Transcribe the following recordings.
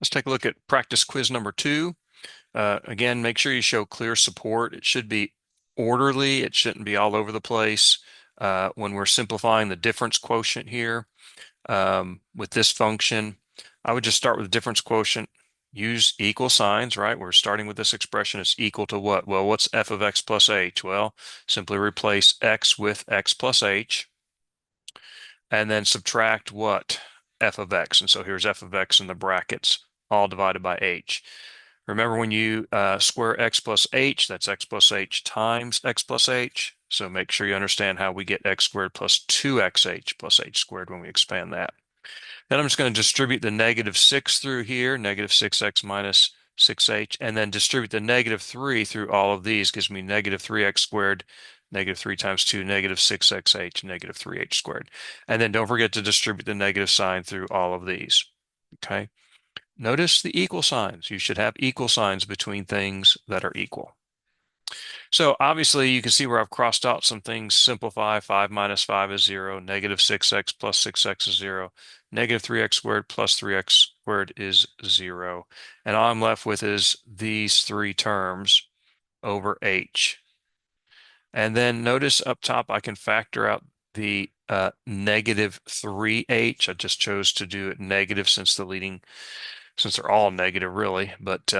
Let's take a look at practice quiz number 2. Again, make sure you show clear support. It should be orderly. It shouldn't be all over the place. When we're simplifying the difference quotient here with this function, I would just start with the difference quotient. Use equal signs, right? We're starting with this expression. It's equal to what? Well, what's f of x plus h? Well, simply replace x with x plus h, and then subtract what? F of x. And so here's f of x in the brackets, all divided by h. Remember, when you square x plus h, that's x plus h times x plus h. So make sure you understand how we get x squared plus 2xh plus h squared when we expand that. Then I'm just going to distribute the negative 6 through here, negative 6x minus 6h, and then distribute the negative 3 through all of these. Gives me negative 3x squared, negative 3 times 2, negative 6xh, negative 3h squared. And then don't forget to distribute the negative sign through all of these. Okay. Notice the equal signs. You should have equal signs between things that are equal. So obviously you can see where I've crossed out some things. Simplify. 5 minus 5 is 0. Negative 6x plus 6x is 0. Negative 3x squared plus 3x squared is 0. And all I'm left with is these three terms over h. And then notice up top I can factor out the negative 3h. I just chose to do it negative since they're all negative really, but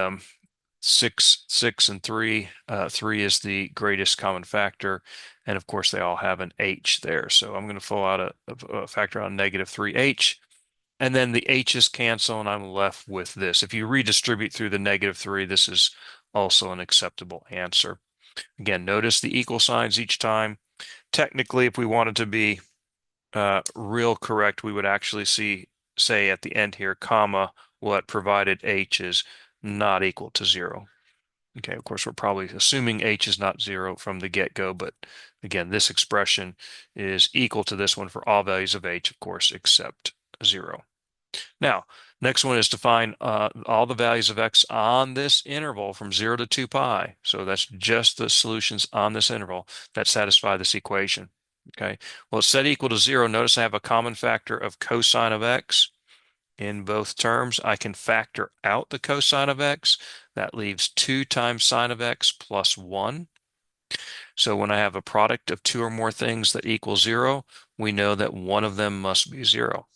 6 and 3, 3 is the greatest common factor, and of course they all have an h there. So I'm going to fill out a factor on negative 3h, and then the h's cancel, and I'm left with this. If you redistribute through the negative 3, this is also an acceptable answer. Again, notice the equal signs each time. Technically, if we wanted to be real correct, we would actually say at the end here, comma, what, provided h is not equal to 0. Okay, of course, we're probably assuming h is not 0 from the get-go, but again, this expression is equal to this one for all values of h, of course, except 0. Now, next one is to find all the values of x on this interval from 0 to 2 pi. So that's just the solutions on this interval that satisfy this equation. Okay, well, it's set equal to 0. Notice I have a common factor of cosine of x in both terms. I can factor out the cosine of x. That leaves 2 times sine of x plus 1. So when I have a product of two or more things that equal 0, we know that one of them must be 0.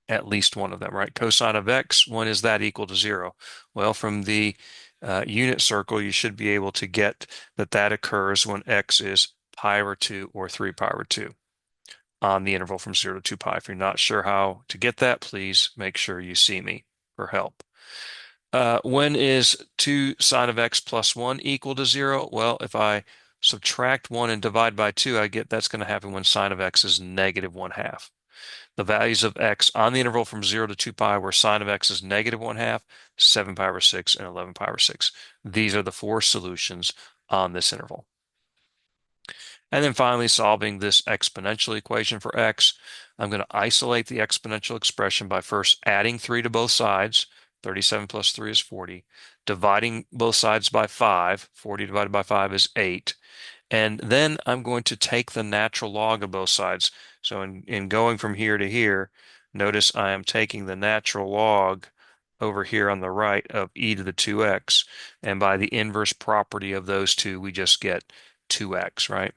At least one of them, right? Cosine of x, when is that equal to 0? Well, from the unit circle, you should be able to get that occurs when x is pi over 2 or 3 pi over 2 on the interval from 0 to 2 pi. If you're not sure how to get that, please make sure you see me for help. When is 2 sine of x plus 1 equal to 0? Well, if I subtract 1 and divide by 2, I get that's going to happen when sine of x is negative 1/2. The values of x on the interval from 0 to 2 pi, where sine of x is negative 1/2, 7 pi over 6, and 11 pi over 6. These are the four solutions on this interval. And then finally, solving this exponential equation for x, I'm going to isolate the exponential expression by first adding 3 to both sides. 37 plus 3 is 40. Dividing both sides by 5. 40 divided by 5 is 8. And then I'm going to take the natural log of both sides. So in going from here to here, notice I am taking the natural log over here on the right of e to the 2x. And by the inverse property of those two, we just get 2x, right?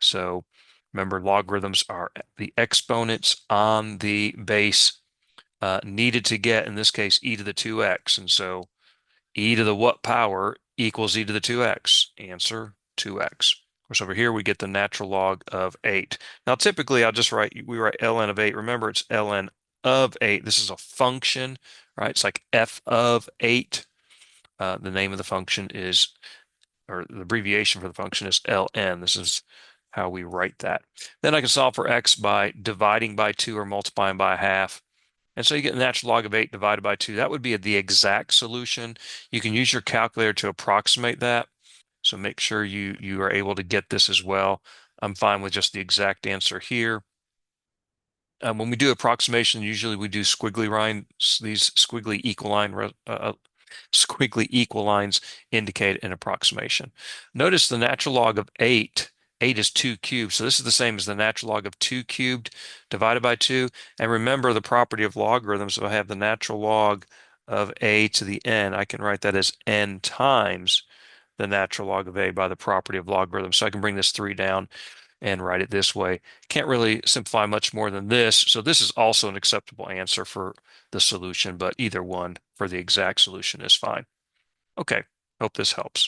So remember, logarithms are the exponents on the base needed to get, in this case, e to the 2x. And so e to the what power equals e to the 2x? Answer, 2x. Of course, over here we get the natural log of 8. Now, typically, we write ln of 8. Remember, it's ln of 8. This is a function, right? It's like f of 8. The name of the function is, or the abbreviation for the function is ln. This is how we write that. Then I can solve for x by dividing by 2 or multiplying by 1/2. And so you get the natural log of 8 divided by 2. That would be the exact solution. You can use your calculator to approximate that. So make sure you are able to get this as well. I'm fine with just the exact answer here. When we do approximation, usually we do squiggly lines. These squiggly equal lines indicate an approximation. Notice the natural log of 8. 8 is 2 cubed. So this is the same as the natural log of 2 cubed divided by 2. And remember the property of logarithms. If I have the natural log of a to the n, I can write that as n times the natural log of a by the property of logarithm. So I can bring this 3 down and write it this way. Can't really simplify much more than this. So this is also an acceptable answer for the solution, but either one for the exact solution is fine. Okay, hope this helps.